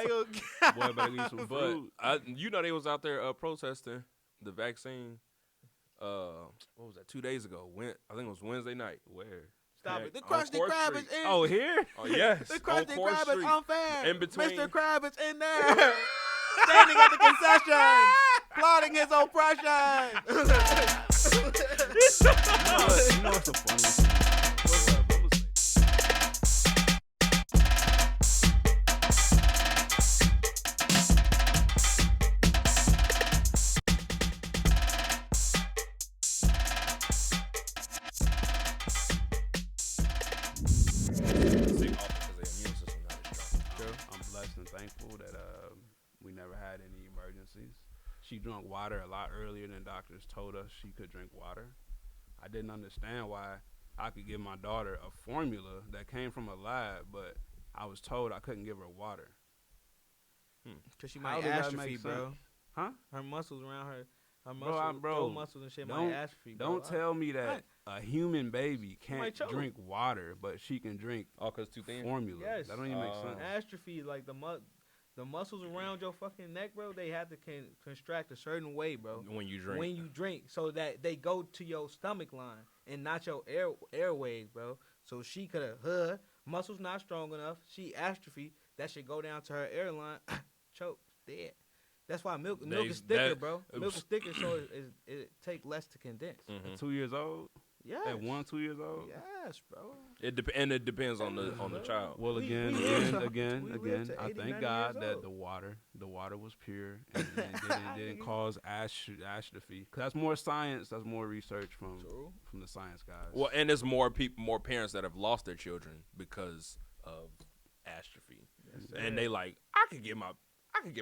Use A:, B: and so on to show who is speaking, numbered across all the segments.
A: Boy, better eat some fruit.
B: They was out there protesting the vaccine. What was that? 2 days ago. I think it was Wednesday night.
A: Where?
C: Stop it. The Krusty Krab is in.
A: Oh, here?
B: Oh, yes.
C: The Krusty Krab is unfair.
B: In between.
C: Mr. Krab is in there. Standing at the concession. Plotting his oppression.
A: You know what's the funniest thing? I'm blessed and thankful that we never had any emergencies. She drank water a lot earlier than doctors told us she could drink water. I didn't understand why I could give my daughter a formula that came from a lab, but I was told I couldn't give her water.
C: Because she might atrophy, bro.
A: Huh?
C: Her muscles around her
A: Bro,
C: muscles and shit might atrophy, bro.
A: Don't tell me that a human baby can't drink water, but she can drink formula.
C: Yes.
A: That don't even make sense.
C: Atrophy, like the muscles around your fucking neck, bro, they have to contract a certain way, bro.
B: When you drink.
C: So that they go to your stomach line and not your airways, bro. So she could have, muscles not strong enough. She atrophy. That should go down to her airline. Choke, dead. That's why milk is thicker, bro. Milk is thicker, so it take less to condense.
A: At 2 years old?
C: Yes.
A: At 1, 2 years old?
C: Yes, bro.
B: It depends on the child.
A: Well, again, I thank God that the water was pure and didn't cause atrophy. Cause that's more science. That's more research from the science guys.
B: Well, and there's more parents that have lost their children because of atrophy, and they like I could give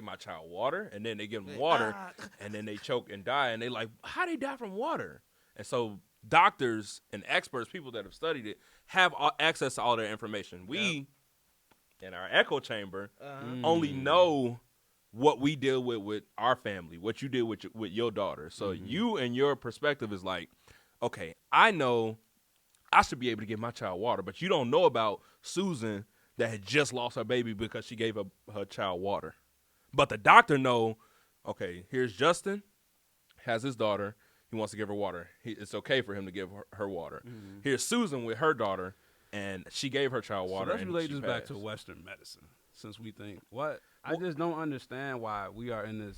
B: my child water, and then they give them water, and then they choke and die, and they like, how they die from water? And so doctors and experts, people that have studied it, have access to all their information. We, in our echo chamber, only know what we deal with our family, what you deal with your daughter. So you and your perspective is like, okay, I know I should be able to give my child water, but you don't know about Susan that had just lost her baby because she gave her child water. But the doctor know, okay, here's Justin, has his daughter. He wants to give her water. It's okay for him to give her water. Here's Susan with her daughter, and she gave her child water.
A: So let's relate this back to Western medicine, since we think, I just don't understand why we are in this.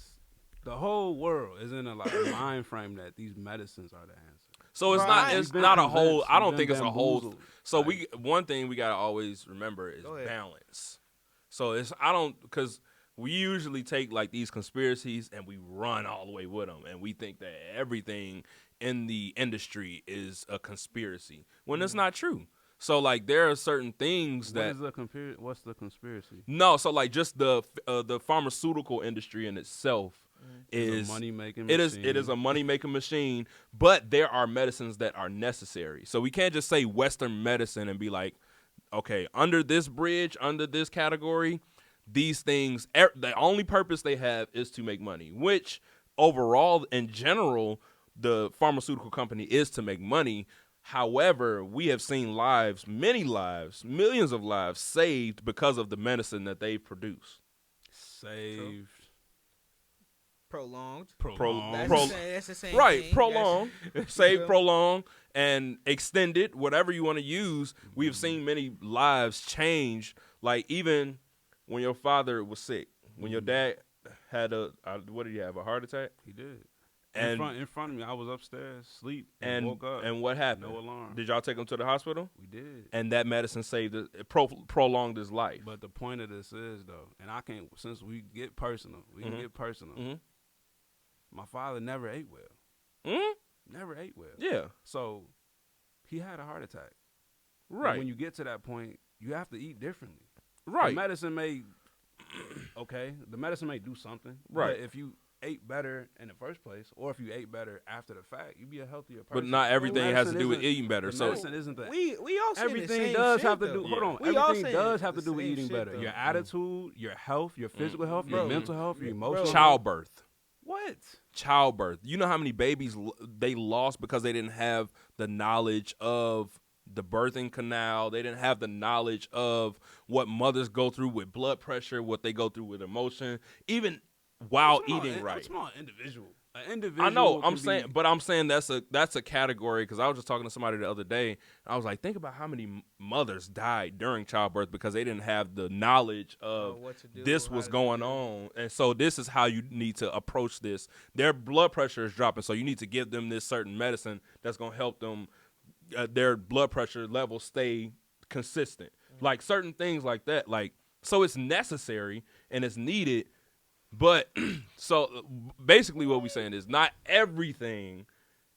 A: The whole world is in a mind frame that these medicines are the answer.
B: So it's not a whole. I don't think it's a whole. So one thing we gotta always remember is balance. So because we usually take like these conspiracies and we run all the way with them, and we think that everything in the industry is a conspiracy when it's not true. So like there are certain things that
A: what's the conspiracy?
B: No, so like just the pharmaceutical industry in itself is
A: a money-making
B: machine. It is a money-making machine, but there are medicines that are necessary. So we can't just say Western medicine and be like, okay, under this bridge, under this category, these things, the only purpose they have is to make money, which overall, in general, the pharmaceutical company is to make money. However, we have seen many lives, millions of lives saved because of the medicine that they produce.
A: Saved.
C: Prolonged. That's the same
B: right,
C: thing.
B: Prolonged. Saved, prolonged, and extended, whatever you want to use. We've seen many lives change, like even when your father was sick, when your dad had what did he have, a heart attack?
A: He did.
B: And
A: in front of me, I was upstairs, sleep,
B: and
A: woke up.
B: And what happened?
A: No alarm.
B: Did y'all take him to the hospital?
A: We did.
B: And that medicine prolonged his life.
A: But the point of this is, though, and I can't, since we get personal, can get personal. My father never ate well. Never ate well.
B: Yeah.
A: So he had a heart attack.
B: Right.
A: And when you get to that point, you have to eat differently.
B: Right.
A: The medicine may do something.
B: Right.
A: But if you ate better in the first place, or if you ate better after the fact, you'd be a healthier person.
B: But not everything has to do with eating better. So
A: medicine isn't that.
C: We all
A: everything does have to do.
C: Though.
A: Hold on.
C: We
A: everything does have to do with eating better.
C: Though.
A: Your attitude, your health, your physical health, your mental health, your emotional.
B: Childbirth.
A: What?
B: Childbirth. You know how many babies they lost because they didn't have the knowledge of the birthing canal. They didn't have the knowledge of what mothers go through with blood pressure, what they go through with emotion, even while eating right.
A: It's more individual. An individual.
B: I know. I'm saying that's a category because I was just talking to somebody the other day. And I was like, think about how many mothers died during childbirth because they didn't have the knowledge of
C: what to do,
B: this was going on, and so this is how you need to approach this. Their blood pressure is dropping, so you need to give them this certain medicine that's gonna help them their blood pressure level stay consistent. Like certain things like that. Like so, it's necessary and it's needed. But so basically what we're saying is not everything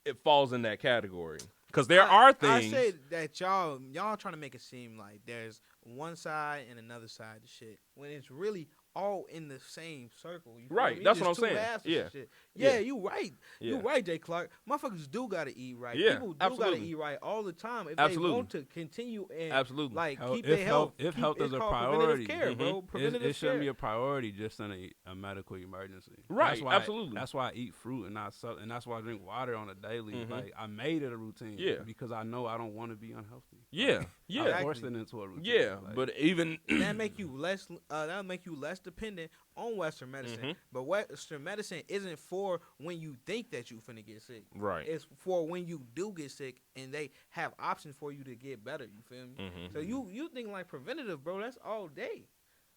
B: it falls in that category because there are things.
C: I say that y'all trying to make it seem like there's one side and another side of shit when it's really all in the same circle. You feel
B: Right,
C: me?
B: that's
C: Just
B: what I'm
C: two
B: saying.
C: halves of
B: Yeah.
C: shit.
B: Yeah.
C: Yeah, you right.
B: Yeah.
C: You right, Jay Clark. Motherfuckers do gotta eat right.
B: Yeah,
C: People do
B: absolutely.
C: gotta eat right all the time if
B: Absolutely.
C: they want to continue and
B: Absolutely.
C: like
A: Hell,
C: keep their health.
A: If
C: keep-
A: health
C: it's
A: is a
C: called
A: priority,
C: preventative care, bro. Preventative
A: it shouldn't
C: care.
A: be a priority just in a medical emergency.
B: Right,
A: That's why,
B: absolutely.
A: That's why I eat fruit and and that's why I drink water on a daily.
B: Mhm.
A: Like I made it a routine.
B: Yeah.
A: Because I know I don't want to be unhealthy.
B: Yeah,
A: I
B: yeah,
A: forced it into a routine.
B: yeah.
A: Like,
B: But even
C: That make you less. That'll make you less dependent on Western medicine.
B: Mhm.
C: But Western medicine isn't for when you think that you finna get sick.
B: right.
C: It's for when you do get sick and they have options for you to get better. You feel me?
B: Mhm.
C: So you think like preventative, bro? That's all day.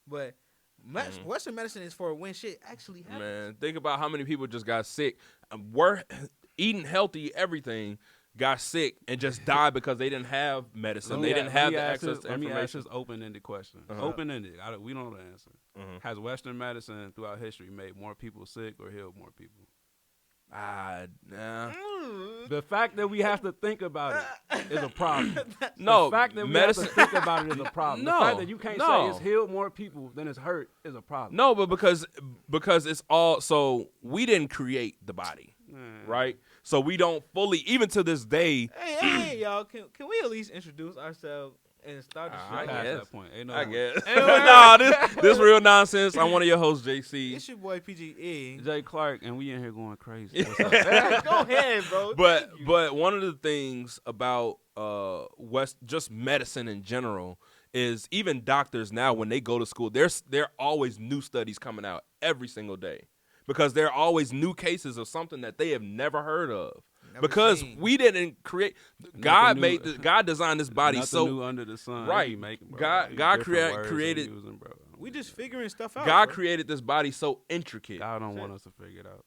C: But
B: Mhm.
C: Western medicine is for when shit actually happens.
B: Man, think about how many people just got sick. Were eating healthy, everything got sick and just died because they didn't have medicine. They didn't have the access to
A: Let me ask
B: information.
A: this open-ended question.
B: Uh-huh.
A: Open-ended. We don't know the answer.
B: Mhm.
A: Has Western medicine throughout history made more people sick or healed more people?
B: Nah.
A: The fact that we have to think about it is a problem.
B: No,
A: The fact that we
B: medicine.
A: have to think about it is a problem.
B: No,
A: The fact that you can't
B: no.
A: say it's healed more people than it's hurt is a problem.
B: No, but because it's all so we didn't create the body,
A: Man.
B: right? So we don't fully, even to this day.
C: Hey, y'all, can we at least introduce ourselves and start the
B: I
C: show?
A: I
B: guess.
A: that point. Ain't no
B: I
A: way.
B: guess.
C: Anyway.
B: Nah, this real nonsense. I'm one of your hosts, JaeCei.
C: It's your boy PGE.
A: Jay Clark, and we in here going crazy. What's up?
C: Go ahead, bro.
B: But one of the things about just medicine in general is even doctors now when they go to school, there's always new studies coming out every single day because there are always new cases of something that they have never heard of.
C: Never
B: Because
C: seen.
B: we didn't create. God
A: new-
B: God designed this body
A: Nothing
B: so
A: new under the sun.
B: right.
A: He making, bro.
B: God-
A: Like,
B: God
A: different words
B: created-
A: I'm using, bro.
C: We just figuring stuff out.
B: God
C: bro.
B: created this body so intricate.
A: God don't want us to figure it out.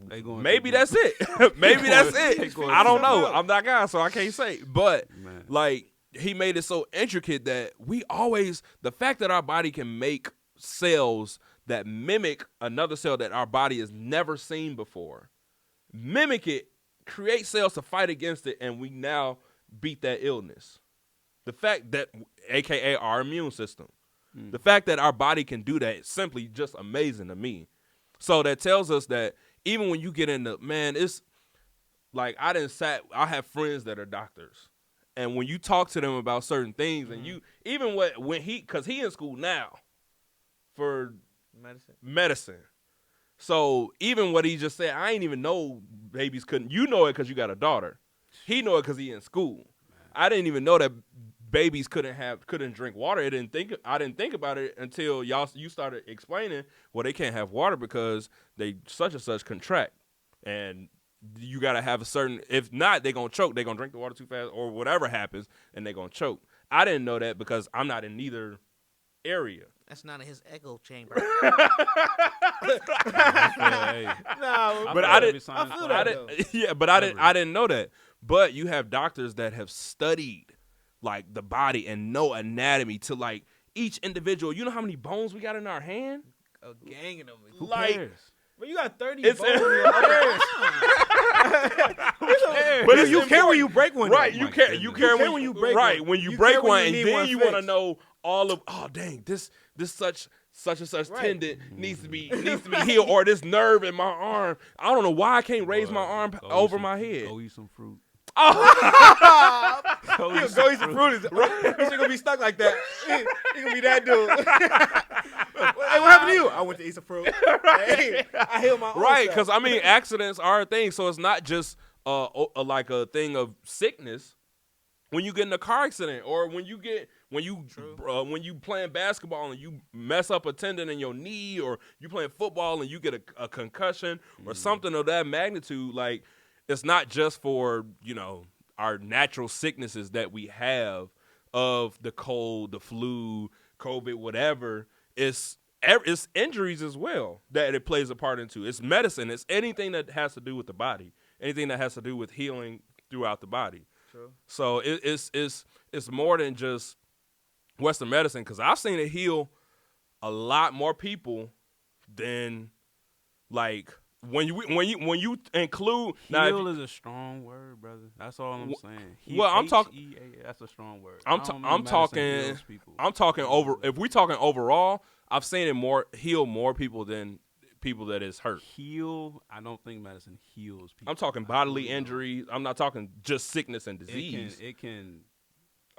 A: They going
B: Maybe
A: too
B: that's
A: deep.
B: it. Maybe that's
A: They
B: it.
A: going
B: I don't
A: too
B: know.
C: deep.
B: I'm not God, so I can't say. But
A: Man.
B: like he made it so intricate that the fact that our body can make cells that mimic another cell that our body has never seen before, mimic it, create cells to fight against it, and we now beat that illness. The fact that, AKA our immune system, the fact that our body can do that is simply just amazing to me. So that tells us that even when you get into, man, it's like I have friends that are doctors. And when you talk to them about certain things, and you even because he in school now for medicine. So even what he just said, I ain't even know babies couldn't. You know it because you got a daughter. He know it because he in school. I didn't even know that babies couldn't drink water. I didn't think about it until you started explaining. Well, they can't have water because they such and such contract, and you gotta have a certain. If not, they gonna choke. They gonna drink the water too fast, or whatever happens, and they gonna choke. I didn't know that because I'm not in neither area.
C: That's not in his echo chamber.
A: Hey,
C: No,
B: But
A: feel
B: I
A: every
B: didn't.
A: sign
C: I feel
A: of
C: that,
A: it.
C: though.
B: Yeah, but I didn't know that. But you have doctors that have studied like the body and know anatomy to like each individual. You know how many bones we got in our hand?
C: A gang of them.
A: Who
B: Like-
A: cares?
C: But you got 30
B: It's-
C: bones in your arms.
B: But it's
C: you care when you break one.
B: Right,
C: though.
B: you
A: my
B: care.
A: goodness.
B: You care
C: You care
B: when
C: when
B: you
C: you break
B: right
C: one.
B: when you
C: You
B: break
C: care when
B: one,
C: you
B: and
C: need
B: then
C: one
B: you want to
C: fixed.
B: know all of. Oh dang, this such and such
C: Right.
B: tendon needs to be healed, or this nerve in my arm. I don't know why I can't raise my arm
A: Go eat
B: over
A: some-
B: my head.
A: Go eat some fruit.
C: Go
A: Go
C: eat some fruit. He's gonna be stuck like that. He gonna be that dude. Hey, what happened to you? I went to eat some fruit. Hey, I healed my own
B: Right,
C: self.
B: because I mean, accidents are a thing, so it's not just like a thing of sickness. when you get in a car accident, or when you playing basketball and you mess up a tendon in your knee, or you playing football and you get a concussion or something of that magnitude. Like, it's not just for, our natural sicknesses that we have of the cold, the flu, COVID, whatever. It's injuries as well that it plays a part into. It's medicine. It's anything that has to do with the body, anything that has to do with healing throughout the body. True. So it's more than just Western medicine, because I've seen it heal a lot more people than, like, when you include
A: heal is a strong word, brother. That's all I'm saying.
B: Well, I'm talking.
A: That's a strong word.
B: I'm talking over. If we're talking overall, I've seen it heal more people than people that is hurt.
A: Heal. I don't think medicine heals people.
B: I'm talking bodily injuries. I'm not talking just sickness and disease.
A: It can.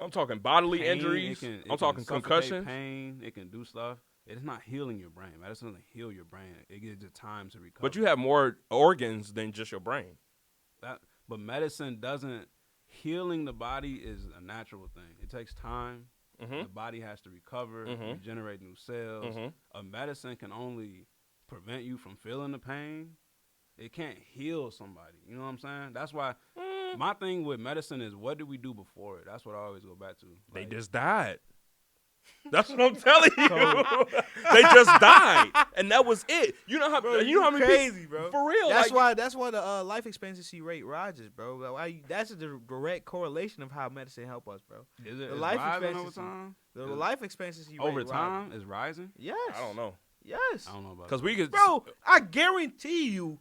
B: I'm talking bodily injuries. I'm talking concussion.
A: Pain. It can do stuff. It's not healing your brain. Medicine doesn't heal your brain. It gives you time to recover.
B: But you have more organs than just your brain.
A: But medicine doesn't. Healing the body is a natural thing. It takes time. Mm-hmm. The body has to recover, regenerate new cells. A medicine can only prevent you from feeling the pain. It can't heal somebody. You know what I'm saying? That's why my thing with medicine is, what did we do before it? That's what I always go back to.
B: They just died. That's what I'm telling you. They just died, and that was it. You know how many
C: crazy,
B: people,
C: bro.
B: For real.
C: That's why the life expectancy rate rises, bro. That's a direct correlation of how medicine help us, bro.
A: Is it
C: the life
A: rising over time?
C: The life expectancy rate
A: over time is rising.
C: Yes.
B: I don't know.
C: Yes.
A: I don't know about
B: because we could.
C: Bro, I guarantee you,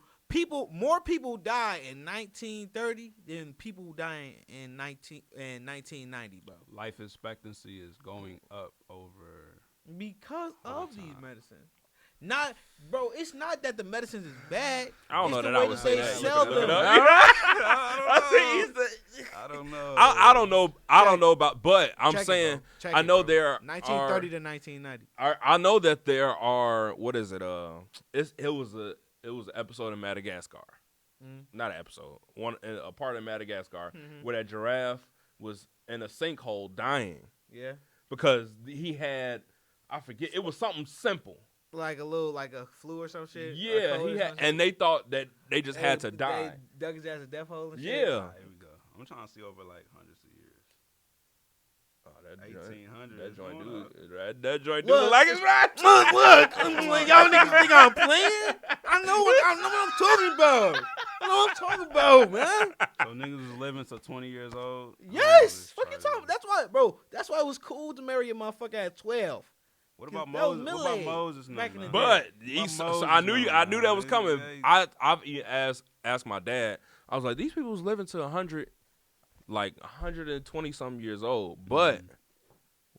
C: more people die in 1930 than people dying in 1990, bro.
A: Life expectancy is going up over
C: because of these medicines. Not, bro. It's not that the medicines is bad.
B: I don't know that I would say that.
C: Sell them.
A: I don't know.
B: I don't know about, but I'm saying I know there are
C: 1930 to 1990.
B: I know that there are. What is it? It was an episode in Madagascar. Not an episode. A part of Madagascar where that giraffe was in a sinkhole dying.
C: Yeah.
B: Because he had, I forget, it was something simple.
C: Like a flu or some shit?
B: Yeah, he had, and they thought that they just had to die.
C: They dug his ass a death hole and shit?
B: Yeah.
A: Here we go. I'm trying to see over like hundreds of years.
B: Oh, that
A: 1800.
B: That joint do look like it's right.
C: Look, y'all niggas think I'm playing? I know what I'm talking about. I know what I'm talking about, man.
A: So niggas was living to 20 years old?
C: Yes. What you talking about? That's why, bro. That's why it was cool to marry a motherfucker at 12.
A: What about Moses? What about Moses?
C: Back in the day.
B: But I knew that was coming. I've asked my dad. I was like, these people was living to 100, like 120 something years old. But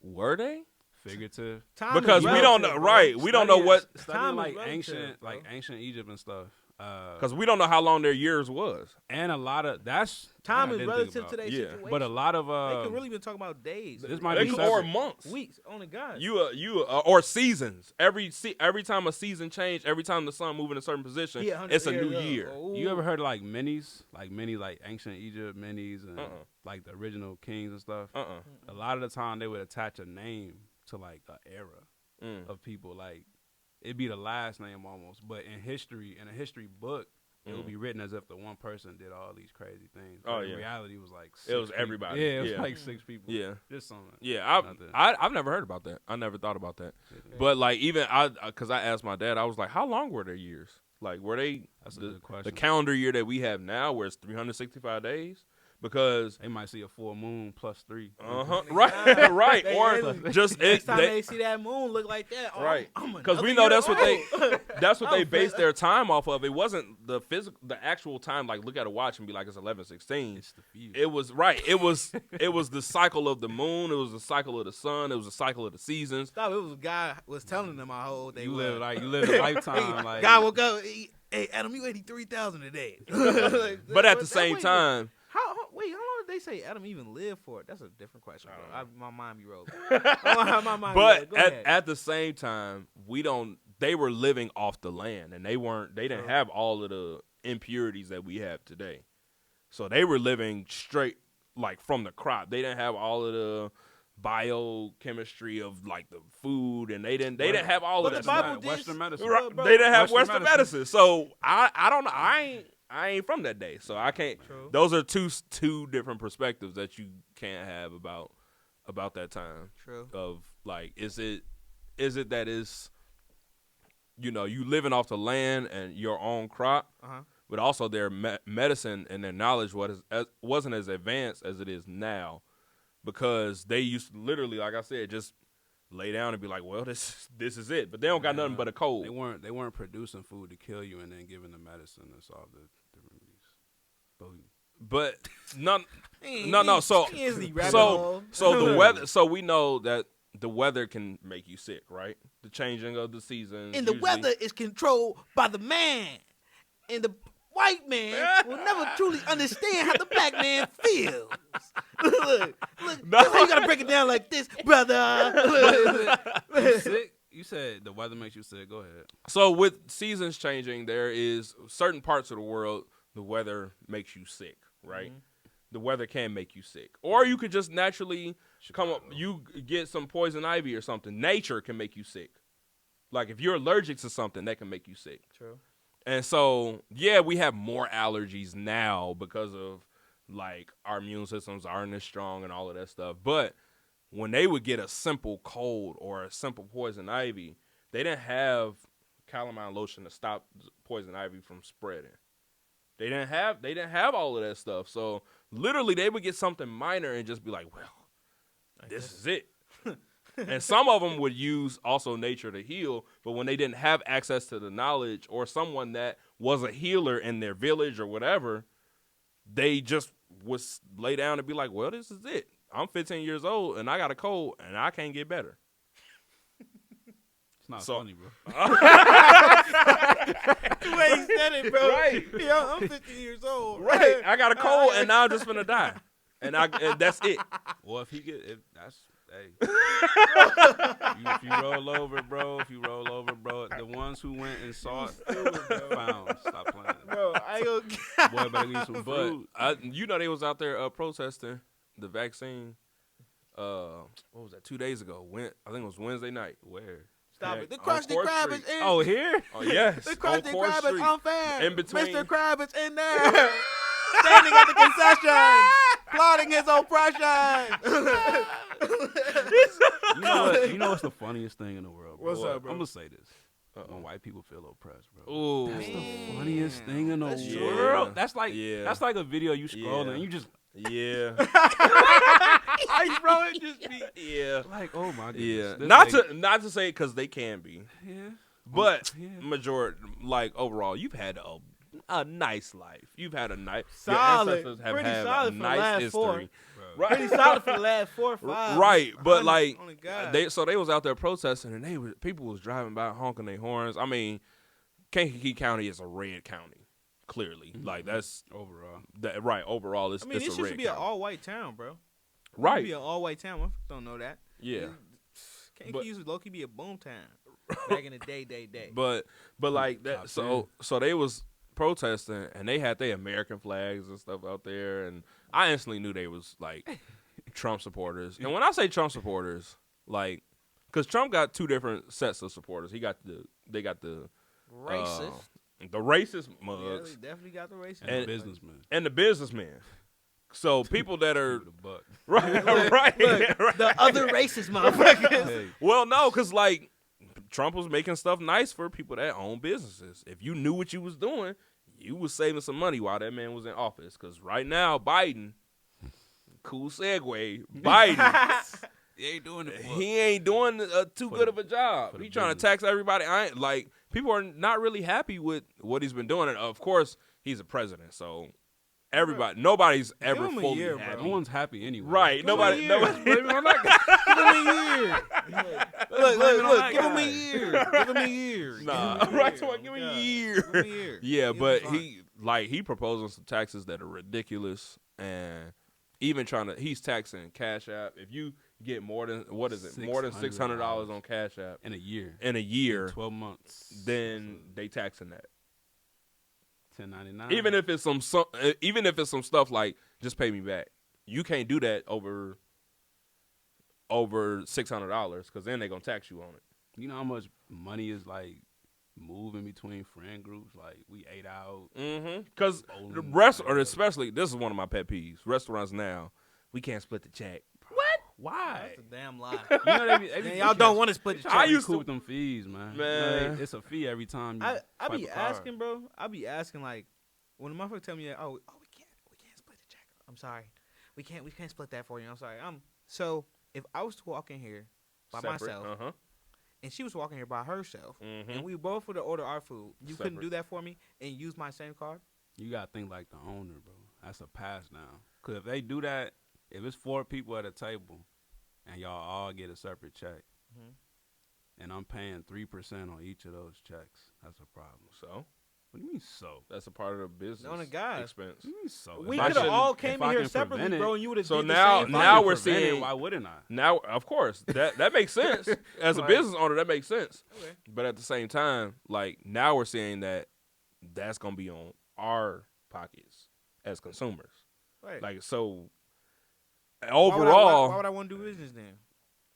B: were they?
A: Figurative.
B: Because we don't know, right? We don't know what
A: time like ancient Egypt and stuff.
B: Because we don't know how long their years was,
A: and a lot of
C: time is relative to their situation.
A: But a lot of
C: they could really been talking about days.
A: This might be
B: or months,
C: weeks. Only God.
B: Or seasons. Every time a season change, every time the sun move in a certain position, it's a new year.
A: Oh. You ever heard of like minis, like ancient Egypt minis, and like the original kings and stuff? A lot of the time they would attach a name to like an era of people, like. It'd be the last name almost, but in a history book, it would be written as if the one person did all these crazy things. But in reality, it was like 6
B: it was everybody.
A: Yeah, it was like 6 people.
B: Yeah,
A: just something.
B: Yeah, I've never heard about that. I never thought about that. Yeah. But like because I asked my dad, I was like, how long were their years? Like were they?
A: That's a good question.
B: The calendar year that we have now, where it's 365 days. Because
A: they might see a full moon plus 3.
B: Right. Or just
C: next time they see that moon look like that. Oh,
B: right. Because we know that's what they based their time off of. It wasn't the actual time. Like look at a watch and be like it's 11:16.
A: It's the view.
B: It was right. It was the cycle of the moon. It was the cycle of the sun. It was the cycle of the seasons.
C: Stop. It was a guy was telling them my whole day.
A: You live a lifetime. Like
C: guy woke up. Hey Adam, you 83,000 a day.
B: But at the same time.
C: How long did they say Adam even lived for? That's a different question, bro. My mind be rolling.
B: But at the same time, they were living off the land, and they didn't have all of the impurities that we have today. So they were living straight, like from the crop. They didn't have all of the biochemistry of like the food, and they didn't have all of
C: But
B: that
C: the Bible
B: stuff.
C: did-
A: Western medicine.
B: Right.
C: bro,
B: They didn't have
A: Western
B: Western medicine. So I don't know. I ain't from that day, so I can't.
C: True.
B: Those are two different perspectives that you can't have about that time.
C: True.
B: Of like, is it that is, you know, you living off the land and your own crop, but also their medicine and their knowledge wasn't as advanced as it is now, because they used to literally, like I said, just lay down and be like, well, this is it. But they don't got nothing but a cold.
A: They weren't producing food to kill you and then giving the medicine to solve the remedies.
B: But no. So
C: so
B: the weather. So we know that the weather can make you sick, right? The changing of the seasons.
C: And the
B: usually.
C: weather is controlled by the man. And the white man will never truly understand how the black man feels. Look, that's how you gotta break it down like this, brother.
A: You sick? You said the weather makes you sick. Go ahead.
B: So with seasons changing, there is certain parts of the world the weather makes you sick, right? Mm-hmm. The weather can make you sick, or you could just naturally come up. You get some poison ivy or something. Nature can make you sick. Like if you're allergic to something, that can make you sick.
C: True.
B: And so, yeah, we have more allergies now because of like our immune systems aren't as strong and all of that stuff. But when they would get a simple cold or a simple poison ivy, they didn't have calamine lotion to stop poison ivy from spreading. They didn't have all of that stuff. So literally they would get something minor and just be like, well, this is it. And some of them would use also nature to heal, but when they didn't have access to the knowledge or someone that was a healer in their village or whatever, they just would lay down and be like, well, this is it. I'm 15 years old and I got a cold and I can't get better.
A: It's not funny, bro.
C: The way he said it, bro.
B: Right.
C: Yeah, I'm 15 years old.
B: Right. I got a cold and now I'm just gonna die. And that's it.
A: Well, if that's hey, if you roll over, bro. The ones who went and saw it found. Stop playing,
C: Bro, I ain't gonna.
A: Boy, better eat some food.
B: You know they was out there protesting the vaccine. What was that? 2 days ago. I think it was Wednesday night.
A: Where?
C: Stop
B: Yeah,
C: it. The
B: on
C: Krusty
B: Court
C: Krab
B: Street.
C: is in.
A: Oh, here?
B: Oh yes.
C: The Krusty Krab is unfair.
B: In between.
C: Mr. Krab is in there. Standing at the concession. Plotting his oppression.
A: You know what's the funniest thing in the world, bro?
C: What's up, bro?
A: I'm gonna say this. When white people feel oppressed, bro.
B: Ooh.
A: That's the funniest thing in the
C: That's true.
A: world. That's like a video you scrolling and you just
B: Yeah.
A: ice, bro. It just be
B: Yeah.
A: like, oh my goodness.
B: Yeah.
A: This
B: Not to say because they can be.
A: Yeah.
B: But
A: Yeah.
B: majority, like overall, you've had a nice life. You've had a nice,
C: Solid.
B: your ancestors have
C: Pretty
B: had
C: solid
B: a
C: for the
B: nice
C: last
B: history.
C: 4.
B: Right.
C: Pretty solid for the last 4 or 5.
B: Right, but like
C: Oh, God.
B: they was out there protesting, and people was driving by honking their horns. I mean, Kankakee County is a red county, clearly. Like that's
A: overall.
B: right. Overall, it's
C: I mean,
B: it's
C: this
B: a red
C: should be an
B: county.
C: all-white town, bro. It
B: Right.
C: should be an all-white town. Motherfuckers don't know that.
B: Yeah.
C: Kankakee used to low-key be a boom town back in the day.
B: But like that,
A: Top
B: so they was protesting, and they had their American flags and stuff out there, and I instantly knew they was like Trump supporters. And when I say Trump supporters, like, because Trump got 2 different sets of supporters. They got the
C: Racist.
B: The racist
C: Yeah,
B: mugs
C: they definitely got the racist.
A: And businessman.
B: and the businessmen. So people that are
A: The buck.
B: right.
C: Look, the other racist motherfuckers.
A: Hey,
B: Well, no, because like Trump was making stuff nice for people that own businesses. If you knew what you was doing, you was saving some money while that man was in office. Because right now, Biden, cool segue, Biden,
A: he ain't doing it.
B: he ain't doing too good of a job.
A: for the
B: He trying to
A: business.
B: tax everybody. People are not really happy with what he's been doing. And of course, he's a president, so nobody's ever
C: him a
B: fully
C: year, bro.
B: happy.
A: No one's happy anyway.
B: Right?
C: Give him a year.
B: Nobody's
A: Blaming on that guy.
C: Look, give him a year. Give him a year.
B: Nah,
C: Give him a
B: right?
C: year.
B: So give me
C: God.
B: a year.
C: Give him a year.
B: Yeah,
C: He'll be
B: but
C: fine.
B: he proposing some taxes that are ridiculous, and even he's taxing Cash App. If you get more than more than $600 on Cash App
A: In a year.
B: in a year,
A: 12 months.
B: then they taxing that.
A: $10.99.
B: Even if it's some stuff like just pay me back. you can't do that over $600 because then they're gonna tax you on it.
A: You know how much money is like moving between friend groups? Like we ate out.
B: Because the restaurant, especially this is one of my pet peeves. Restaurants now, we can't split the check.
A: What? Why?
C: That's a damn lie.
A: You know,
C: Man, y'all don't want to split the check.
A: I used to them fees, man.
B: Man.
A: You know, it's a fee every time. You
C: I be
A: swipe a card.
C: asking, bro. I be asking like when the motherfucker tell me, oh, we can't split the check. I'm sorry, we can't split that for you. I'm sorry. So if I was to walk in here by
B: Separate,
C: myself, and she was walking here by herself,
B: Mm-hmm.
C: and we both were to order our food, you couldn't
B: Separate.
C: do that for me and use my same card.
A: You gotta think like the owner, bro. That's a pass now. Cause if they do that, if it's 4 people at a table, and y'all all get a separate check, and I'm paying 3% on each of those checks, that's a problem.
B: So
A: What do you mean so?
B: that's a part of the business
C: On the guys.
B: expense.
A: What do you mean so?
C: We
A: If I
C: could have
A: shouldn't-
C: all
A: if
C: came
A: I
C: in here
A: can
C: separately,
A: prevent
C: bro,
A: it-
C: and you would have
B: So
C: did
B: now-
C: the same.
A: if I
B: now
A: can
B: we're
A: prevent it,
B: seeing-
A: why wouldn't I?
B: Now, of course, that makes sense. As a
C: Right.
B: business owner, that makes sense.
C: Okay.
B: But at the same time, like now we're seeing that that's gonna be on our pockets as consumers.
C: Right.
B: Like so,
C: Why
B: overall,
C: would I want to do business then?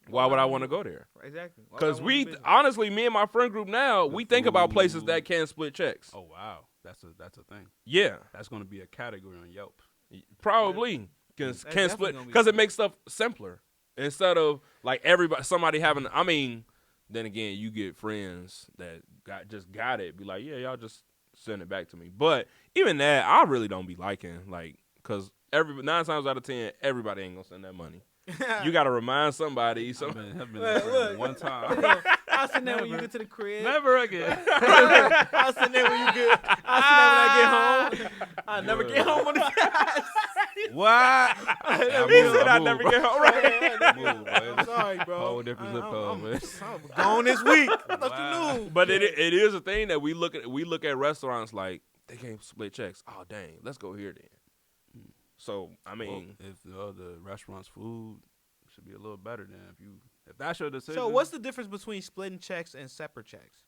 B: why would I want to go there?
C: Exactly. Why would I
B: Because
C: wanna do
B: we
C: business?
B: honestly, me and my friend group now, we think about places
A: food.
B: that can split checks.
A: Oh wow, that's a thing.
B: Yeah,
A: That's gonna be a category on Yelp.
B: probably can
C: definitely
B: split
C: gonna be
B: because it
C: something.
B: makes stuff simpler instead of like somebody having. I mean, then again, you get friends that got it. Be like, yeah, y'all just send it back to me. But even that, I really don't be liking because 9 times out of 10, everybody ain't gonna send that money. You got to remind somebody.
A: I've
B: So
A: been
C: Look,
A: there
C: look.
A: one time.
C: I'll send that when you get to the crib.
A: Never again.
C: I'll send that when you get. I'll send that when I get home. I never get home on the
A: What?
B: he said I never get home. Right.
A: Move,
C: I'm
A: boy.
C: sorry, bro.
A: Whole different zip code, man.
C: I'm gone this week. I thought
A: Wow.
C: you knew.
B: But it is a thing that we look at restaurants like they can't split checks. Oh dang, let's go here then. So I mean,
A: Well, if the restaurant's food should be a little better than if that's your decision.
C: So what's the difference between splitting checks and separate checks?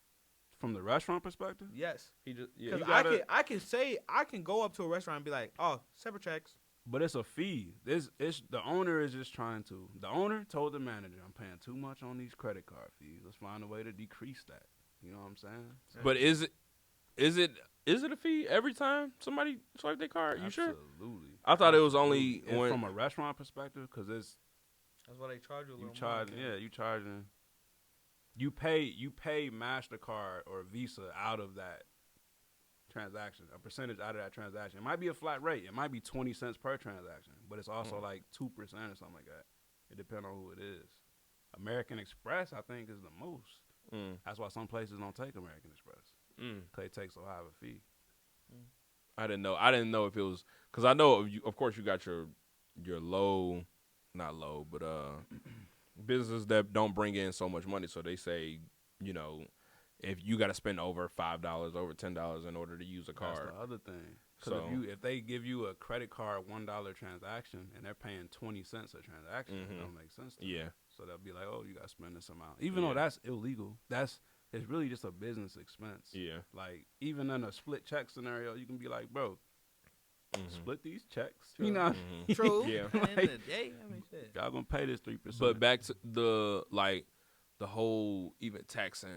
A: from the restaurant perspective?
C: Yes.
B: he just
C: Because
A: gotta-
C: I can say I can go up to a restaurant and be like, oh, separate checks.
A: But it's a fee. It's the owner is just trying to. The owner told the manager, "I'm paying too much on these credit card fees. Let's find a way to decrease that." You know what I'm saying?
B: But is it a fee every time somebody swipe their card? You sure?
A: Absolutely.
B: I thought it was only
A: And
B: when
A: from a restaurant perspective, because it's
C: That's why they charge you a
A: you
C: little
A: charging. Yeah, you charging. You pay MasterCard or Visa out of that transaction, a percentage out of that transaction. It might be a flat rate. It might be 20 cents per transaction, but it's also like 2% or something like that. It depends on who it is. American Express, I think, is the most. That's why some places don't take American Express. Because it takes so high of a fee.
B: I didn't know if it was because I know of course you got your low, not low, but businesses that don't bring in so much money. So they say, if you got to spend over $5, over $10 in order to use a card.
A: That's the other thing. Because
B: So
A: if they give you a credit card $1 transaction and they're paying 20 cents a transaction, it don't make sense to
B: yeah,
A: them. So they'll be like, oh, you got to spend this amount. Even though that's illegal, it's really just a business expense.
B: yeah.
A: Like, even in a split check scenario, you can be like, bro, split these checks.
C: True.
A: You know,
C: True.
B: Yeah.
C: At the end of the day, I mean, shit.
A: y'all gonna pay this 3%.
B: But back to the whole even taxing,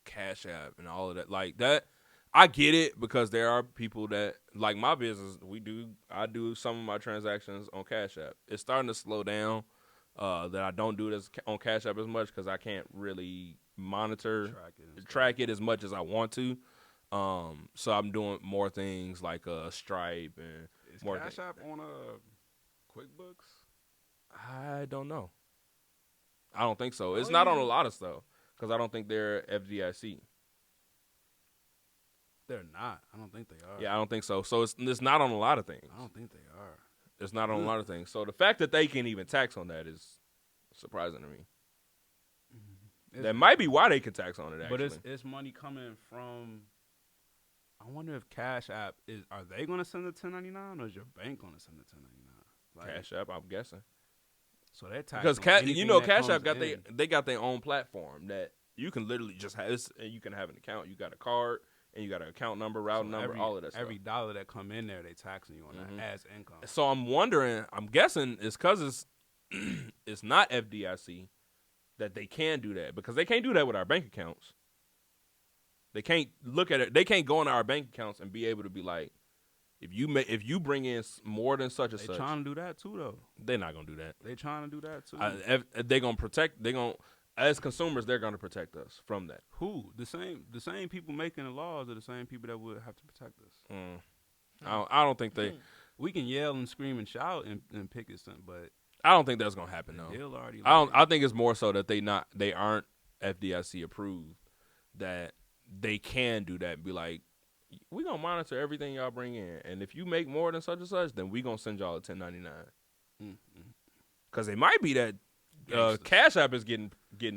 B: Cash App and all of that, like that. I get it because there are people that like my business. I do some of my transactions on Cash App. It's starting to slow down. That I don't do it on Cash App as much because I can't really monitor track it as much as I want to. So I'm doing more things like Stripe and
A: Is
B: more
A: Cash App on QuickBooks?
B: I don't know. I don't think so. It's
C: Oh,
B: not
C: yeah.
B: on a lot of stuff because I don't think they're FDIC.
A: They're not. I don't think they are.
B: Yeah, I don't think so. So it's not on a lot of things.
A: I don't think they are.
B: It's not on a lot of things. So the fact that they can even tax on that is surprising to me. That might be why they can tax on it. Actually,
A: But it's money coming from. I wonder if Cash App are they going to send the 1099 or is your bank going to send the 1099? Like,
B: Cash App. I'm guessing
A: So they're taxing
B: because
A: on anything that
B: Cash
A: comes
B: App got
A: in.
B: they got their own platform that you can literally just have. You can have an account. You got a card. and you got an account number, route number, all of that stuff.
A: Every dollar that come in there, they taxing you on that as income.
B: So I'm wondering, I'm guessing it's because it's not FDIC that they can do that, because they can't do that with our bank accounts. They can't look at it. They can't go into our bank accounts and be able to be like, if you bring in more than such and such.
A: They trying to do that too, though.
B: They're not gonna do that.
A: They trying to do that too.
B: They're gonna protect. As consumers, they're gonna protect us from that.
A: Who? The same people making the laws are the same people that would have to protect us.
B: I don't think they.
A: We can yell and scream and shout and pick it, but
B: I don't think that's gonna happen though.
A: Deal already.
B: I think it's more so that they aren't FDIC approved, that they can do that and be like, we gonna monitor everything y'all bring in, and if you make more than such and such, then we gonna send y'all a 1099. Because it might be that Cash App is getting